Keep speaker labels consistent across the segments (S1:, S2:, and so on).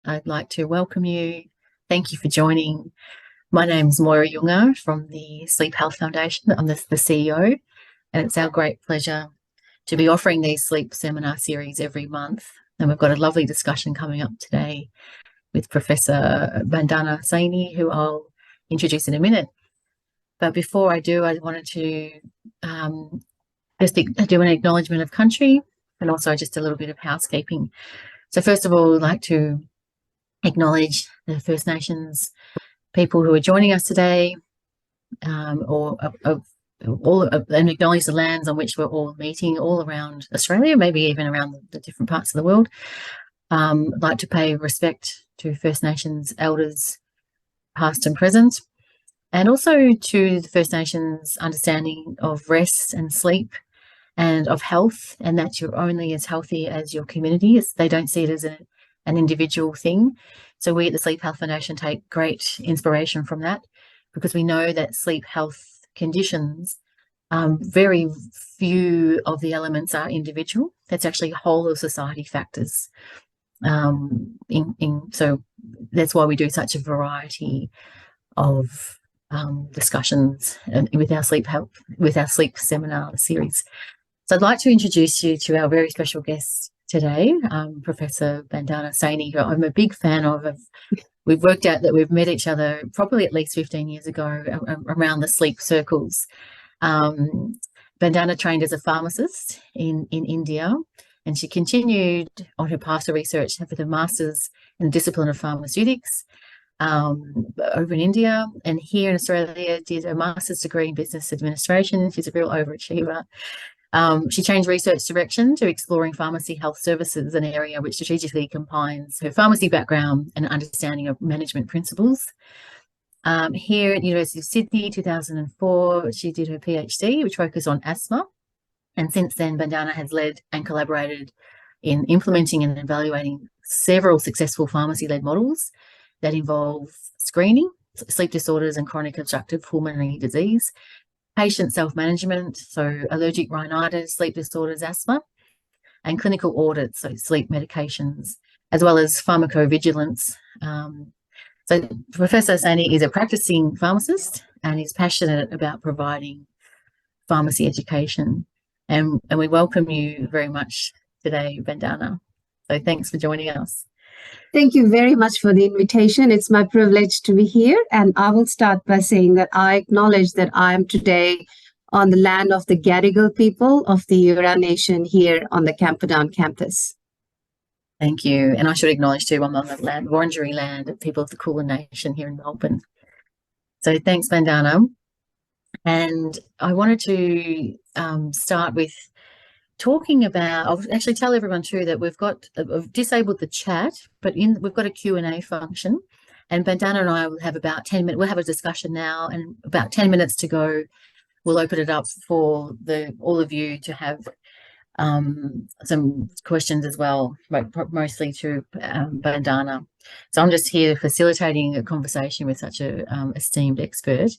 S1: I'd like to welcome you. Thank you for joining. My name's Moira Junge from the Sleep Health Foundation. I'm the CEO, and it's our great pleasure to be offering these sleep seminar series every month. And we've got a lovely discussion coming up today with Professor Bandana Saini, who I'll introduce in a minute. But before I do, I wanted to just do an acknowledgement of country and also just a little bit of housekeeping. So first of all, I'd like to acknowledge the First Nations people who are joining us today, and acknowledge the lands on which we're all meeting all around Australia, maybe even around the different parts of the world. I'd like to pay respect to First Nations elders, past and present, and also to the First Nations understanding of rest and sleep and of health, and that you're only as healthy as your community. They don't see it as an individual thing. So we at the Sleep Health Foundation take great inspiration from that, because we know that sleep health conditions, very few of the elements are individual. That's actually whole of society factors. So that's why we do such a variety of discussions with our sleep seminar series. So I'd like to introduce you to our very special guest today, Professor Bandana Saini, who I'm a big fan of. We've worked out that we've met each other probably at least 15 years ago around the sleep circles. Bandana trained as a pharmacist in India, and she continued on her path to research with a master's in the Discipline of Pharmaceutics over in India, and here in Australia did a master's degree in business administration. She's a real overachiever. She changed research direction to exploring pharmacy health services, an area which strategically combines her pharmacy background and understanding of management principles. Here at the University of Sydney, 2004, she did her PhD, which focused on asthma. And since then, Bandana has led and collaborated in implementing and evaluating several successful pharmacy-led models that involve screening, sleep disorders and chronic obstructive pulmonary disease, patient self-management, so allergic rhinitis, sleep disorders, asthma, and clinical audits, so sleep medications, as well as pharmacovigilance. So Professor Saini is a practicing pharmacist and is passionate about providing pharmacy education. And we welcome you very much today, Bandana. So thanks for joining us.
S2: Thank you very much for the invitation. It's my privilege to be here. And I will start by saying that I acknowledge that I am today on the land of the Gadigal people of the Eora Nation here on the Camperdown campus.
S1: Thank you. And I should acknowledge too, I'm on the land, Wurundjeri land, of people of the Kulin Nation here in Melbourne. So thanks, Bandana. And I wanted to start with talking about, I'll actually tell everyone too that we've disabled the chat, but we've got a Q&A function, and Bandana and I will have about 10 minutes. We'll have a discussion now, and about 10 minutes to go, we'll open it up for all of you to have some questions as well, mostly to Bandana. So I'm just here facilitating a conversation with such a esteemed expert.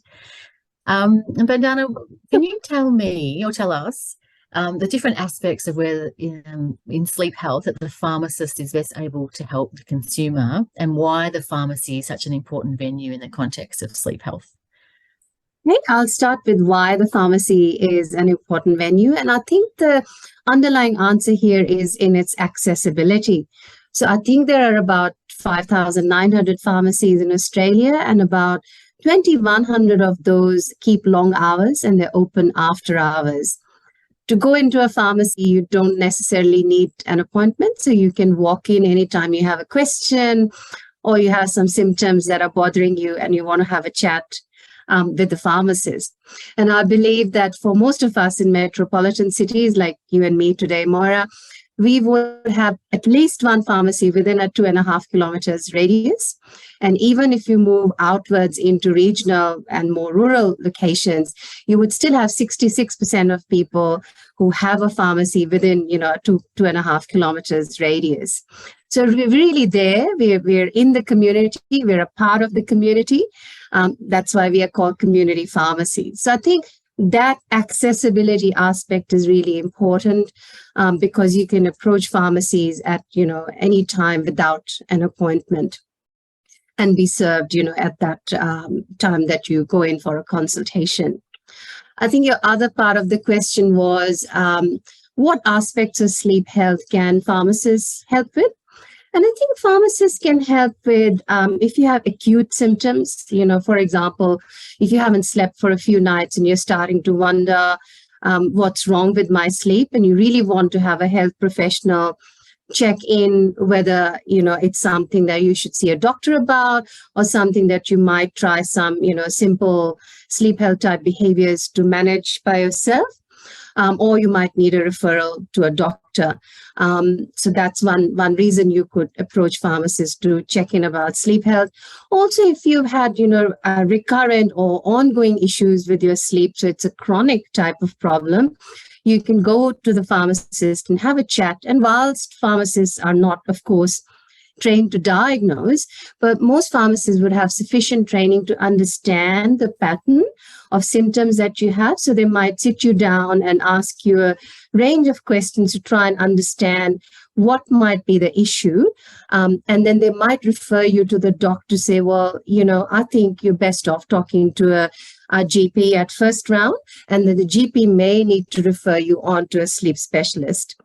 S1: And Bandana, can you tell me or tell us the different aspects of where in sleep health that the pharmacist is best able to help the consumer, and why the pharmacy is such an important venue in the context of sleep health?
S2: Okay, I'll start with why the pharmacy is an important venue. And I think the underlying answer here is in its accessibility. So I think there are about 5,900 pharmacies in Australia, and about 2,100 of those keep long hours and they're open after hours. To go into a pharmacy, you don't necessarily need an appointment, so you can walk in anytime you have a question or you have some symptoms that are bothering you and you want to have a chat with the pharmacist. And I believe that for most of us in metropolitan cities like you and me today, Moira, we would have at least one pharmacy within a 2.5 kilometers radius. And even if you move outwards into regional and more rural locations, you would still have 66% of people who have a pharmacy within, 2.5 kilometers radius. So we're really there. We're in the community. We're a part of the community. That's why we are called community pharmacies. So I think that accessibility aspect is really important, because you can approach pharmacies at, any time without an appointment and be served, at that time that you go in for a consultation. I think your other part of the question was, what aspects of sleep health can pharmacists help with? And I think pharmacists can help with, if you have acute symptoms, for example, if you haven't slept for a few nights and you're starting to wonder what's wrong with my sleep, and you really want to have a health professional check in whether, it's something that you should see a doctor about, or something that you might try some, simple sleep health type behaviors to manage by yourself. Or you might need a referral to a doctor. So that's one reason you could approach pharmacists to check in about sleep health. Also, if you've had, recurrent or ongoing issues with your sleep, so it's a chronic type of problem, you can go to the pharmacist and have a chat. And whilst pharmacists are not, of course, trained to diagnose, but most pharmacists would have sufficient training to understand the pattern of symptoms that you have. So they might sit you down and ask you a range of questions to try and understand what might be the issue. And then they might refer you to the doctor to say, well, I think you're best off talking to a GP at first round. And then the GP may need to refer you on to a sleep specialist.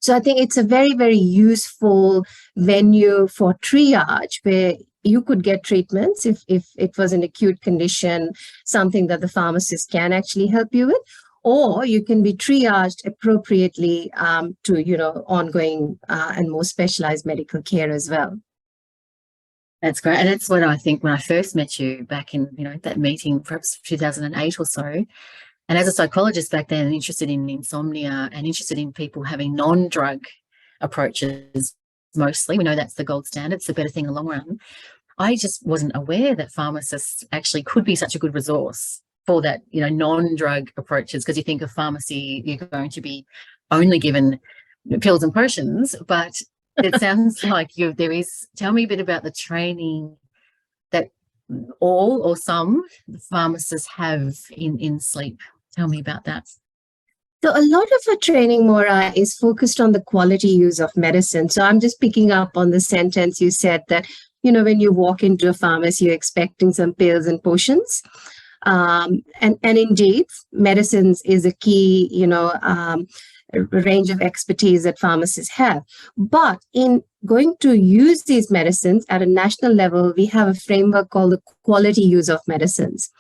S2: So I think it's a very, very useful venue for triage, where you could get treatments if it was an acute condition, something that the pharmacist can actually help you with, or you can be triaged appropriately to, ongoing and more specialized medical care as well.
S1: That's great. And that's what I think when I first met you back in, that meeting, perhaps 2008 or so. And as a psychologist back then, interested in insomnia and interested in people having non-drug approaches mostly, we know that's the gold standard, it's the better thing in the long run. I just wasn't aware that pharmacists actually could be such a good resource for that, non-drug approaches, because you think of pharmacy, you're going to be only given pills and potions, but it sounds like there is. Tell me a bit about the training that all or some pharmacists have in sleep. Tell me about that.
S2: So a lot of our training, Moira, is focused on the quality use of medicine. So I'm just picking up on the sentence you said that, when you walk into a pharmacy, you're expecting some pills and potions. And indeed, medicines is a key, range of expertise that pharmacists have. But in going to use these medicines at a national level, we have a framework called the quality use of medicines.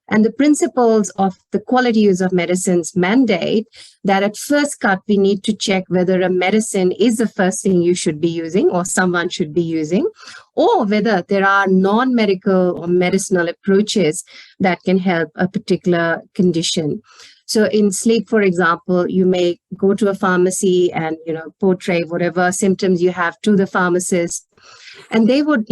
S2: And the principles of the quality use of medicines mandate that at first cut, we need to check whether a medicine is the first thing you should be using or someone should be using, or whether there are non-medical or medicinal approaches that can help a particular condition. So in sleep, for example, you may go to a pharmacy and, portray whatever symptoms you have to the pharmacist. And they would,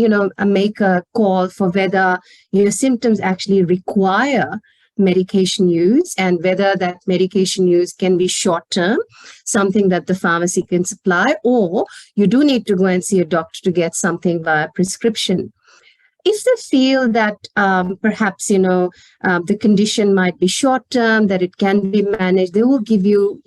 S2: make a call for whether your symptoms actually require medication use and whether that medication use can be short-term, something that the pharmacy can supply, or you do need to go and see a doctor to get something via prescription. If they feel that perhaps, the condition might be short-term, that it can be managed, they will give you,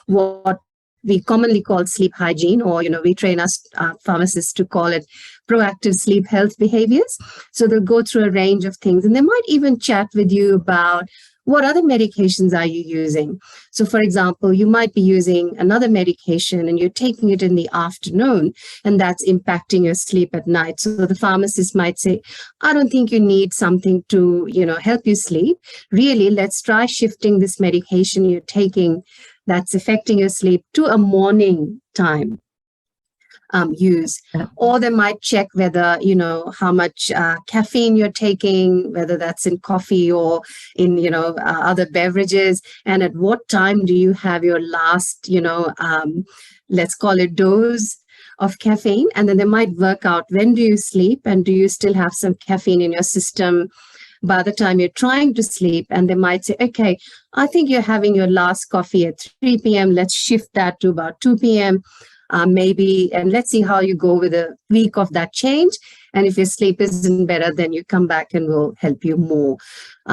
S2: what we commonly call sleep hygiene, or, we train us pharmacists to call it proactive sleep health behaviors. So they'll go through a range of things, and they might even chat with you about what other medications are you using. So, for example, you might be using another medication and you're taking it in the afternoon, and that's impacting your sleep at night. So the pharmacist might say, I don't think you need something to, help you sleep. Really, let's try shifting this medication you're taking that's affecting your sleep to a morning time use. Or they might check whether, how much caffeine you're taking, whether that's in coffee or in, other beverages, and at what time do you have your last, let's call it dose of caffeine. And then they might work out, when do you sleep and do you still have some caffeine in your system by the time you're trying to sleep. And they might say, okay, I think you're having your last coffee at 3 p.m. Let's shift that to about 2 p.m. maybe, and let's see how you go with a week of that change. And if your sleep isn't better, then you come back and we'll help you more.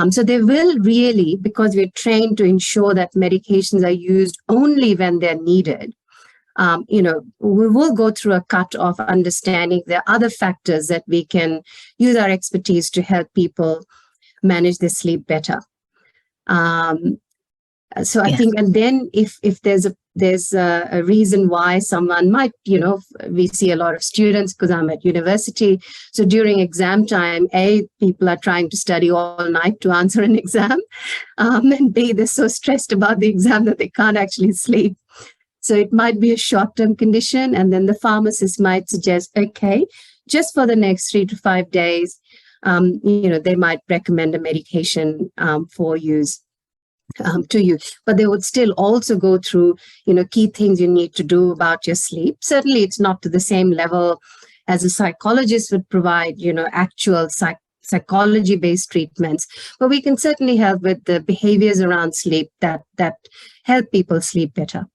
S2: So they will really, because we're trained to ensure that medications are used only when they're needed. We will go through a cut of understanding there are other factors that we can use our expertise to help people manage their sleep better. So I think, and then if there's a reason why someone might, we see a lot of students because I'm at university. So during exam time, people are trying to study all night to answer an exam, and B, they're so stressed about the exam that they can't actually sleep. So it might be a short-term condition, and then the pharmacist might suggest, okay, just for the next 3 to 5 days, they might recommend a medication for use. To you, but they would still also go through, key things you need to do about your sleep. Certainly, it's not to the same level as a psychologist would provide, actual psychology-based treatments, but we can certainly help with the behaviors around sleep that help people sleep better.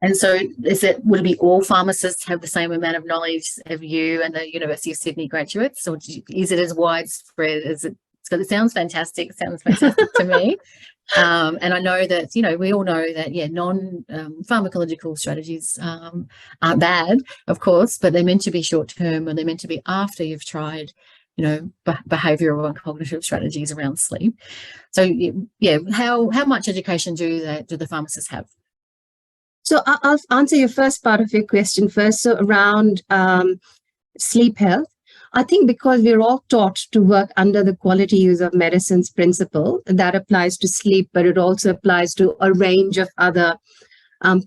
S1: And so would it be all pharmacists have the same amount of knowledge of you and the University of Sydney graduates, or is it as widespread as it? So it sounds fantastic. It sounds fantastic to me. And I know that, we all know that, non-pharmacological strategies aren't bad, of course, but they're meant to be short-term, and they're meant to be after you've tried, behavioural and cognitive strategies around sleep. So, how much education do the pharmacists have?
S2: So I'll answer your first part of your question first. So around sleep health, I think because we're all taught to work under the quality use of medicines principle, that applies to sleep, but it also applies to a range of other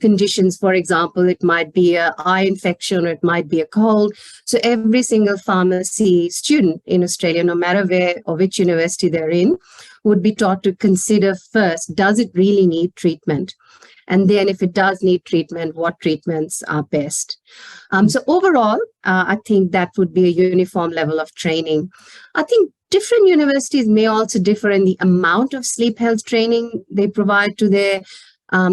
S2: conditions. For example, it might be an eye infection, or it might be a cold. So every single pharmacy student in Australia, no matter where or which university they're in, would be taught to consider first, does it really need treatment? And then if it does need treatment, what treatments are best? So overall, I think that would be a uniform level of training. I think different universities may also differ in the amount of sleep health training they provide to their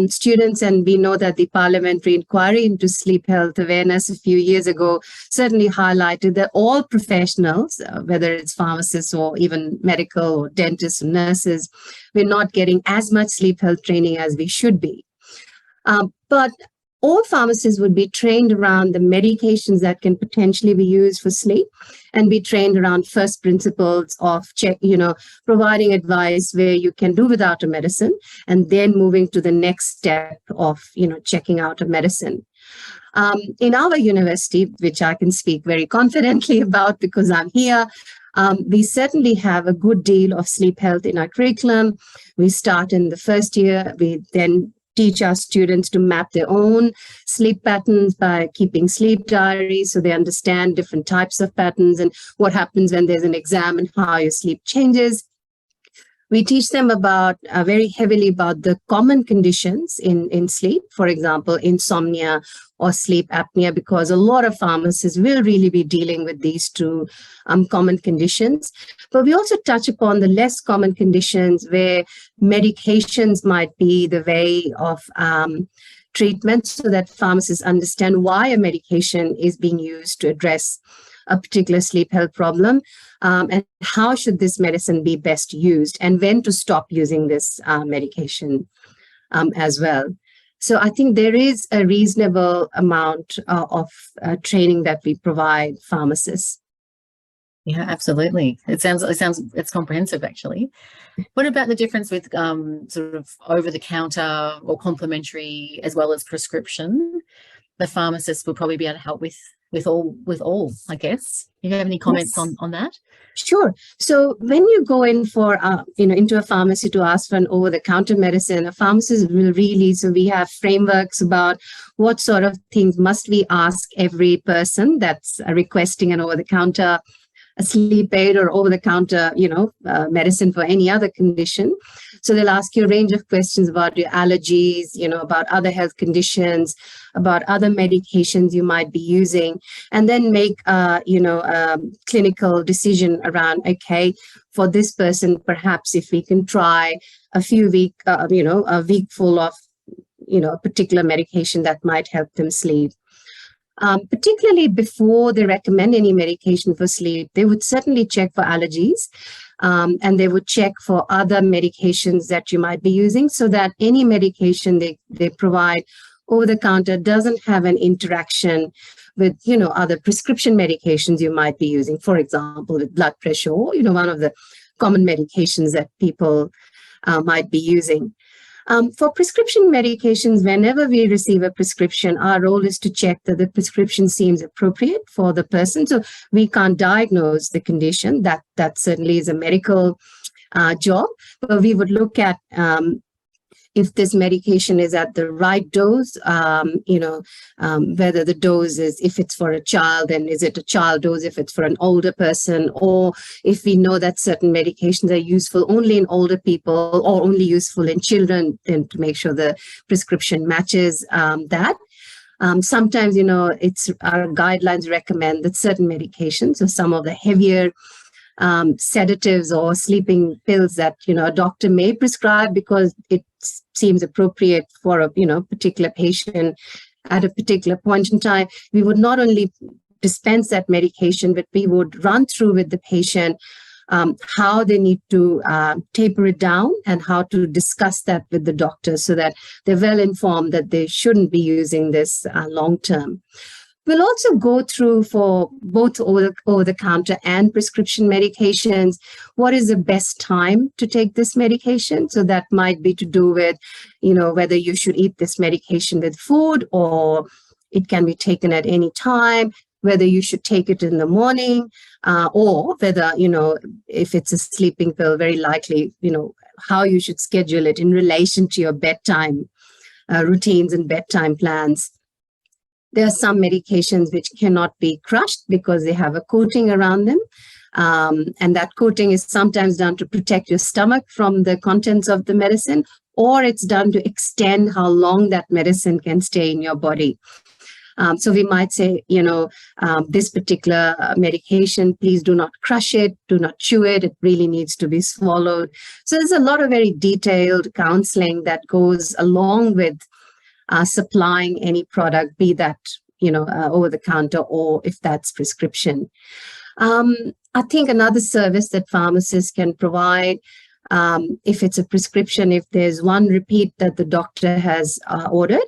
S2: students. And we know that the parliamentary inquiry into sleep health awareness a few years ago certainly highlighted that all professionals, whether it's pharmacists or even medical or dentists or nurses, we're not getting as much sleep health training as we should be. But all pharmacists would be trained around the medications that can potentially be used for sleep, and be trained around first principles of providing advice where you can do without a medicine, and then moving to the next step of, checking out a medicine. In our university, which I can speak very confidently about because I'm here, we certainly have a good deal of sleep health in our curriculum. We start in the first year, we then teach our students to map their own sleep patterns by keeping sleep diaries, so they understand different types of patterns and what happens when there's an exam and how your sleep changes. We teach them very heavily about the common conditions in sleep, for example, insomnia or sleep apnea, because a lot of pharmacists will really be dealing with these two common conditions. But we also touch upon the less common conditions where medications might be the way of treatment, so that pharmacists understand why a medication is being used to address a particular sleep health problem, and how should this medicine be best used, and when to stop using this medication as well. So I think there is a reasonable amount of training that we provide pharmacists.
S1: Yeah, absolutely. It's comprehensive, actually. What about the difference with sort of over-the-counter or complementary as well as prescription? The pharmacist will probably be able to help with all, I guess. Do you have any comments on that?
S2: Sure. So when you go in for, into a pharmacy to ask for an over-the-counter medicine, a pharmacist will really, so we have frameworks about what sort of things must we ask every person that's requesting an over-the-counter a sleep aid or over-the-counter, medicine for any other condition. So they'll ask you a range of questions about your allergies, about other health conditions, about other medications you might be using, and then make, a clinical decision around, okay, for this person, perhaps if we can try a week full of a particular medication that might help them sleep. Particularly before they recommend any medication for sleep, they would certainly check for allergies, and they would check for other medications that you might be using, so that any medication they provide over the counter doesn't have an interaction with, other prescription medications you might be using, for example, with blood pressure, or, one of the common medications that people might be using. For prescription medications, whenever we receive a prescription, our role is to check that the prescription seems appropriate for the person. So we can't diagnose the condition. That certainly is a medical job. But we would look at if this medication is at the right dose, whether the dose is, if it's for a child, then is it a child dose, if it's for an older person, or if we know that certain medications are useful only in older people or only useful in children, then to make sure the prescription matches that. Sometimes, it's our guidelines recommend that certain medications, so some of the heavier sedatives or sleeping pills that a doctor may prescribe because it seems appropriate for a particular patient at a particular point in time, we would not only dispense that medication, but we would run through with the patient how they need to taper it down and how to discuss that with the doctor so that they're well informed that they shouldn't be using this long term. We'll also go through for both over-the-counter and prescription medications, what is the best time to take this medication? So that might be to do with, whether you should eat this medication with food or it can be taken at any time, whether you should take it in the morning or whether, if it's a sleeping pill, very likely, how you should schedule it in relation to your bedtime routines and bedtime plans. There are some medications which cannot be crushed because they have a coating around them. And that coating is sometimes done to protect your stomach from the contents of the medicine, or it's done to extend how long that medicine can stay in your body. So we might say, this particular medication, please do not crush it, do not chew it. It really needs to be swallowed. So there's a lot of very detailed counseling that goes along with supplying any product, be that, over the counter or if that's prescription. I think another service that pharmacists can provide, if it's a prescription, if there's one repeat that the doctor has ordered,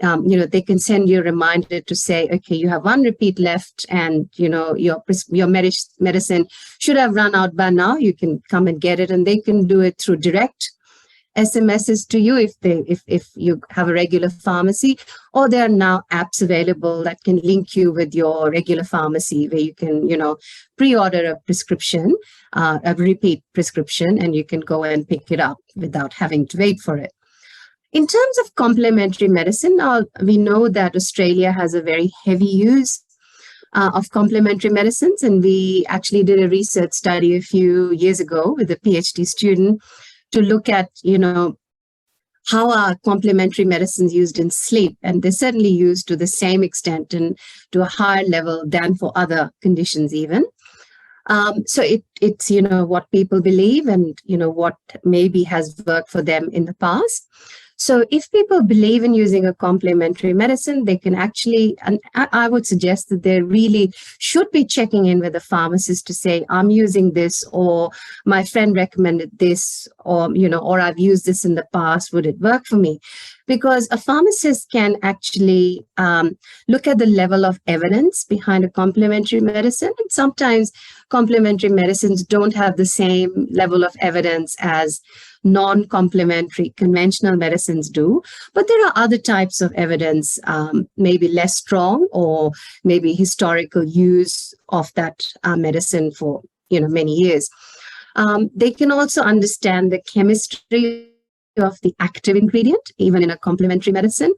S2: they can send you a reminder to say, okay, you have one repeat left and, your medicine should have run out by now. You can come and get it, and they can do it through direct SMSs to you if you have a regular pharmacy, or there are now apps available that can link you with your regular pharmacy where you can, pre-order a prescription, a repeat prescription, and you can go and pick it up without having to wait for it. In terms of complementary medicine, we know that Australia has a very heavy use of complementary medicines, and we actually did a research study a few years ago with a PhD student to look at, how are complementary medicines used in sleep, and they're certainly used to the same extent and to a higher level than for other conditions even. So it's, what people believe and, what maybe has worked for them in the past. So if people believe in using a complementary medicine, they can actually, and I would suggest that they really should be checking in with a pharmacist to say, I'm using this, or my friend recommended this, or, or I've used this in the past, would it work for me? Because a pharmacist can actually look at the level of evidence behind a complementary medicine. And sometimes complementary medicines don't have the same level of evidence as non-complementary conventional medicines do, but there are other types of evidence, maybe less strong, or maybe historical use of that medicine for many years. They can also understand the chemistry of the active ingredient, even in a complementary medicine.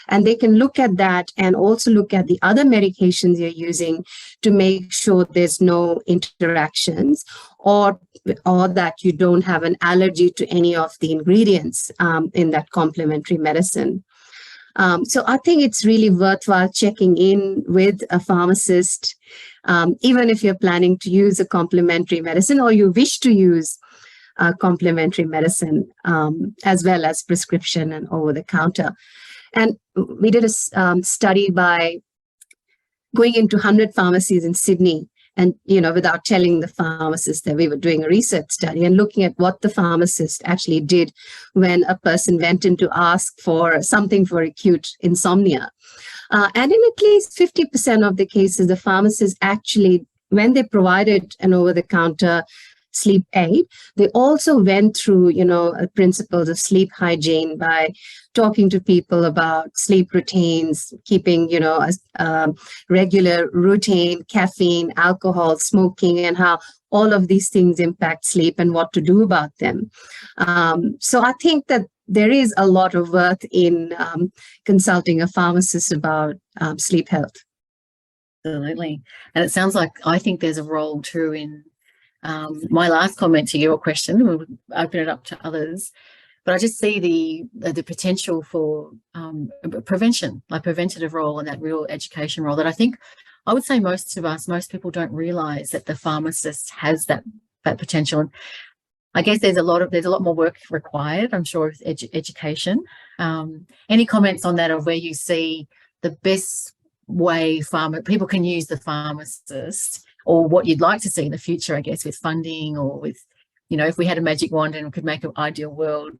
S2: And they can look at that and also look at the other medications you're using to make sure there's no interactions, or that you don't have an allergy to any of the ingredients in that complementary medicine. So I think it's really worthwhile checking in with a pharmacist, even if you're planning to use a complementary medicine or you wish to use complementary medicine, as well as prescription and over-the-counter. And we did a study by going into 100 pharmacies in Sydney, and, without telling the pharmacist that we were doing a research study, and looking at what the pharmacist actually did when a person went in to ask for something for acute insomnia. And in at least 50% of the cases, the pharmacist actually, when they provided an over-the-counter sleep aid, they also went through, principles of sleep hygiene by talking to people about sleep routines, keeping, a regular routine, caffeine, alcohol, smoking, and how all of these things impact sleep and what to do about them. So I think that there is a lot of worth in consulting a pharmacist about sleep health.
S1: Absolutely. And it sounds like, I think there's a role too in my last comment to your question. We'll open it up to others, but I just see the potential for prevention, like preventative role, and that real education role that I think, I would say most people don't realize that the pharmacist has that potential. And I guess there's a lot more work required, I'm sure, with education. Any comments on that, of where you see the best way people can use the pharmacist, or what you'd like to see in the future, I guess, with funding, or with, if we had a magic wand and could make an ideal world,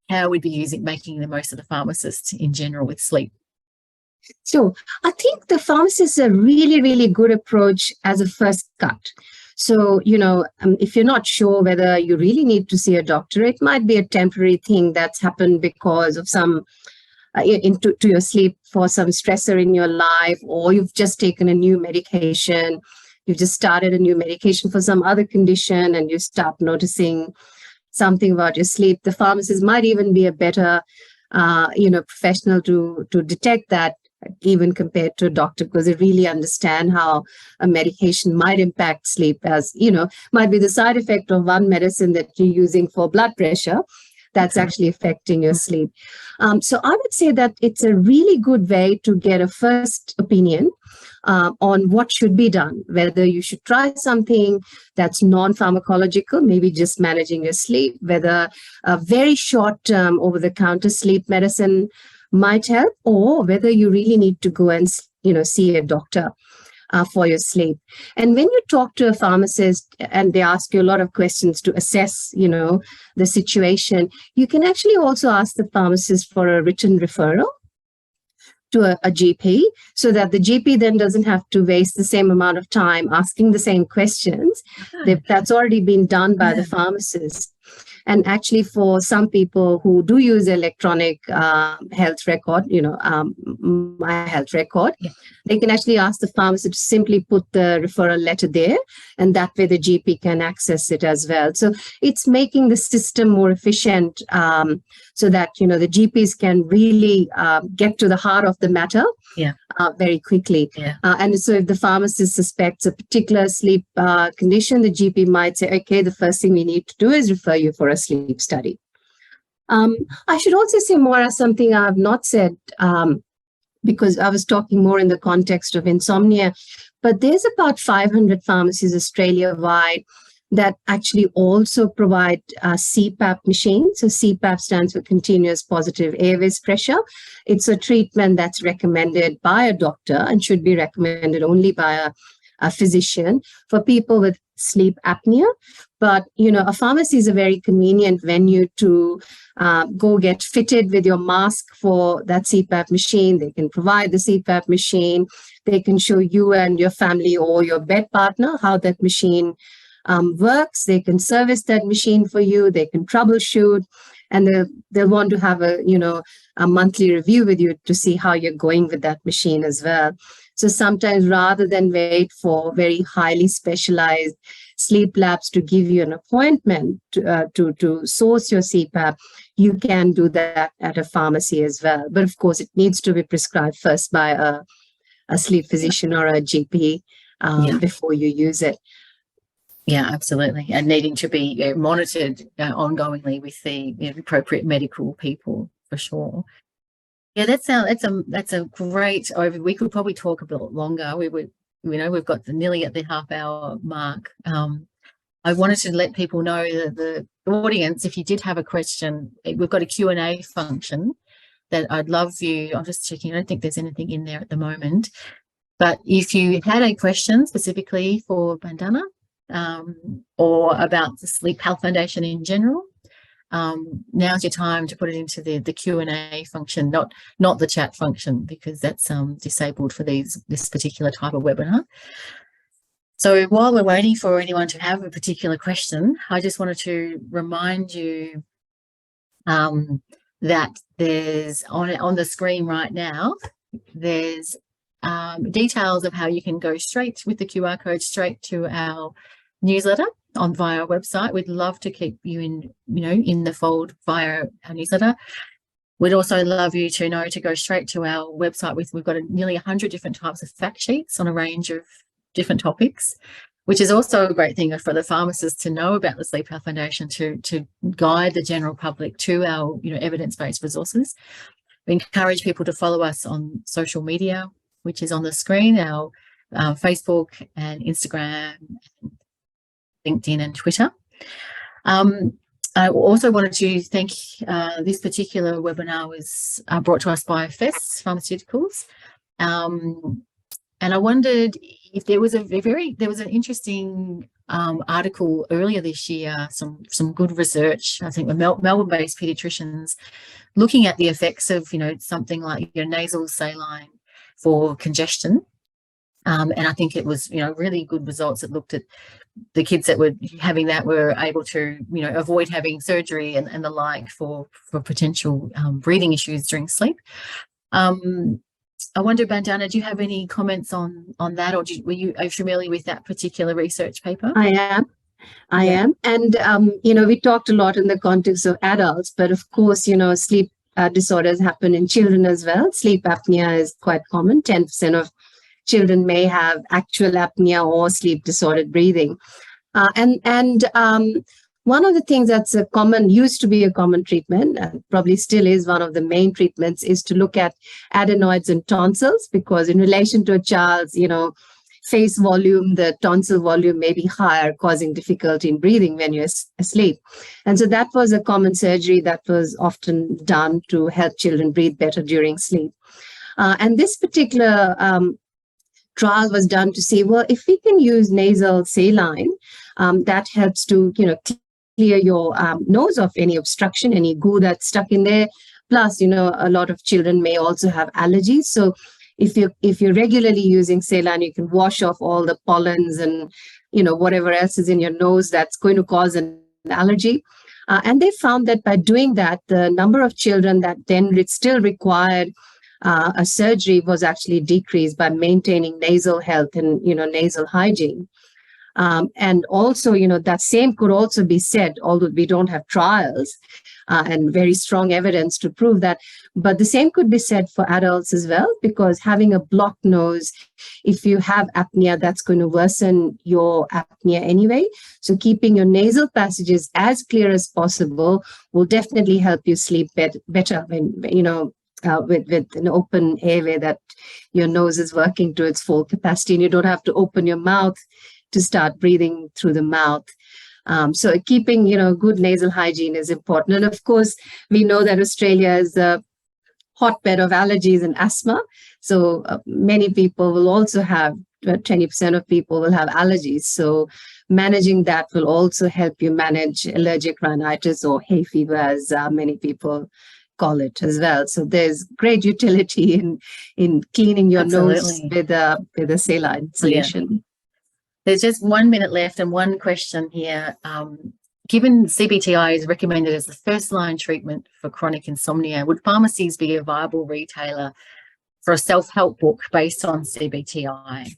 S1: how we'd be making the most of the pharmacist in general with sleep?
S2: So I think the pharmacist is a really, really good approach as a first cut. So, if you're not sure whether you really need to see a doctor, it might be a temporary thing that's happened because of some to your sleep, for some stressor in your life, or you've just taken a new medication. You've just started a new medication for some other condition, and you start noticing something about your sleep. The pharmacist might even be a better, professional to detect that, even compared to a doctor, because they really understand how a medication might impact sleep, as, might be the side effect of one medicine that you're using for blood pressure that's actually affecting your sleep. So I would say that it's a really good way to get a first opinion on what should be done, whether you should try something that's non-pharmacological, maybe just managing your sleep, whether a very short-term over-the-counter sleep medicine might help, or whether you really need to go and, see a doctor for your sleep. And when you talk to a pharmacist and they ask you a lot of questions to assess, the situation, you can actually also ask the pharmacist for a written referral to a GP, so that the GP then doesn't have to waste the same amount of time asking the same questions. That's already been done by the pharmacist. And actually, for some people who do use electronic health record, my health record, they can actually ask the pharmacist to simply put the referral letter there, and that way the GP can access it as well. So it's making the system more efficient, so that, the GPs can really get to the heart of the matter very quickly. And so if the pharmacist suspects a particular sleep condition, the GP might say, okay, the first thing we need to do is refer you for a sleep study. I should also say, Moira, something I have not said, because I was talking more in the context of insomnia, but there's about 500 pharmacies Australia-wide that actually also provide CPAP machines. So CPAP stands for continuous positive airways pressure. It's a treatment that's recommended by a doctor and should be recommended only by a physician for people with sleep apnea. But, a pharmacy is a very convenient venue to go get fitted with your mask for that CPAP machine. They can provide the CPAP machine. They can show you and your family or your bed partner how that machine works. They can service that machine for you. They can troubleshoot, and they'll want to have a monthly review with you to see how you're going with that machine as well. So sometimes, rather than wait for very highly specialized sleep labs to give you an appointment to source your CPAP, you can do that at a pharmacy as well. But of course, it needs to be prescribed first by a sleep physician or a GP before you use it.
S1: Yeah, absolutely. And needing to be monitored ongoingly with the appropriate medical people, for sure. Yeah, that's a great overview. We could probably talk a bit longer. We've got nearly at the half-hour mark. I wanted to let people know that the audience, if you did have a question, we've got a Q&A function. that I'd love you, I'm just checking, I don't think there's anything in there at the moment, but if you had a question specifically for Bandana or about the Sleep Health Foundation in general, now's your time to put it into the Q&A function, not the chat function, because that's disabled for this particular type of webinar. So while we're waiting for anyone to have a particular question, I just wanted to remind you that there's on the screen right now, there's details of how you can go straight with the QR code straight to our newsletter via our website. We'd love to keep you in the fold via our newsletter. We'd also love you to know to go straight to our website. We've got nearly 100 different types of fact sheets on a range of different topics, which is also a great thing for the pharmacists to know about the Sleep Health Foundation to guide the general public to our evidence-based resources. We encourage people to follow us on social media, which is on the screen, our Facebook and Instagram, LinkedIn and Twitter. I also wanted to thank this particular webinar was brought to us by FESS Pharmaceuticals. And I wondered if there was an interesting article earlier this year, some good research, I think, with Melbourne-based paediatricians looking at the effects of, something like nasal saline for congestion. And I think it was, really good results that looked at the kids that were having that were able to, avoid having surgery and the like for potential breathing issues during sleep. I wonder, Bandana, do you have any comments on that, or are you familiar with that particular research paper?
S2: I am. And, we talked a lot in the context of adults, but of course, sleep disorders happen in children as well. Sleep apnea is quite common. 10% of children may have actual apnea or sleep disordered breathing. One of the things that's used to be a common treatment, and probably still is one of the main treatments, is to look at adenoids and tonsils, because in relation to a child's, face volume, the tonsil volume may be higher, causing difficulty in breathing when you're asleep. And so that was a common surgery that was often done to help children breathe better during sleep. And this particular trial was done to see, well, if we can use nasal saline, that helps to, clear your nose of any obstruction, any goo that's stuck in there. Plus, a lot of children may also have allergies. So if you're regularly using saline, you can wash off all the pollens and, whatever else is in your nose that's going to cause an allergy. And they found that by doing that, the number of children that then still required a surgery was actually decreased by maintaining nasal health and, nasal hygiene. And also, that same could also be said, although we don't have trials and very strong evidence to prove that, but the same could be said for adults as well, because having a blocked nose, if you have apnea, that's going to worsen your apnea anyway. So keeping your nasal passages as clear as possible will definitely help you sleep better when, with an open airway that your nose is working to its full capacity, and you don't have to open your mouth to start breathing through the mouth. So keeping, good nasal hygiene is important. And of course, we know that Australia is a hotbed of allergies and asthma. So many people will also have, 20% of people will have allergies. So managing that will also help you manage allergic rhinitis or hay fever, as many people call it as well. So there's great utility in cleaning your nose with a saline solution. Yeah.
S1: There's just 1 minute left and one question here. Given CBTI is recommended as the first-line treatment for chronic insomnia, would pharmacies be a viable retailer for a self-help book based on CBTI?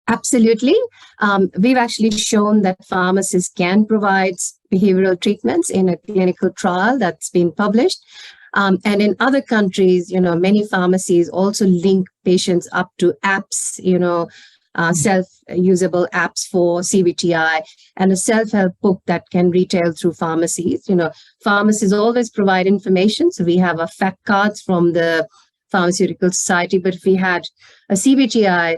S2: Absolutely. We've actually shown that pharmacists can provide behavioral treatments in a clinical trial that's been published. And in other countries, many pharmacies also link patients up to apps, self-usable apps for CBTI, and a self-help book that can retail through pharmacies. Pharmacies always provide information. So we have fact cards from the Pharmaceutical Society, but if we had a CBTI,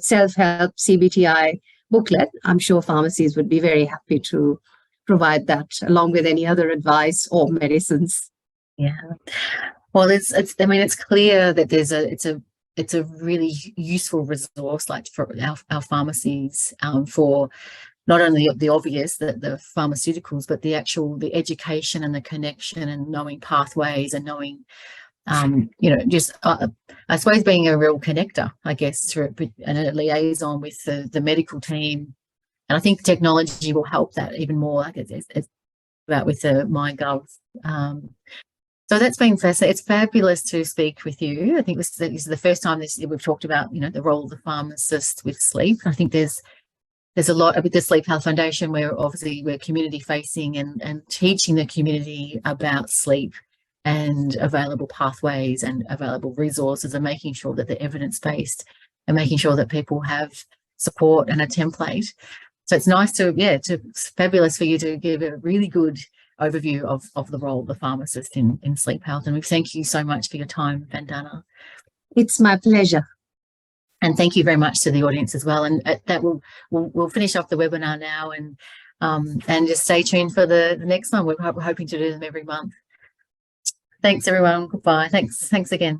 S2: self-help CBTI booklet, I'm sure pharmacies would be very happy to provide that along with any other advice or medicines.
S1: Yeah. Well, I mean, it's clear that it's a really useful resource, like for our pharmacies, for not only the obvious, the pharmaceuticals, but the education and the connection and knowing pathways and knowing, just I suppose being a real connector, I guess, through and a liaison with the medical team. And I think technology will help that even more, like it's about with the MyGov. So that's been fascinating. It's fabulous to speak with you. I think this is the first time this year we've talked about, the role of the pharmacist with sleep. I think there's a lot with the Sleep Health Foundation where obviously we're community facing and teaching the community about sleep and available pathways and available resources and making sure that they're evidence-based and making sure that people have support and a template. So it's nice it's fabulous for you to give a really good overview of the role of the pharmacist in sleep health. And we thank you so much for your time, Bandana.
S2: It's my pleasure.
S1: And thank you very much to the audience as well. And that we'll finish off the webinar now and just stay tuned for the next one. We're hoping to do them every month. Thanks, everyone. Goodbye. Thanks again.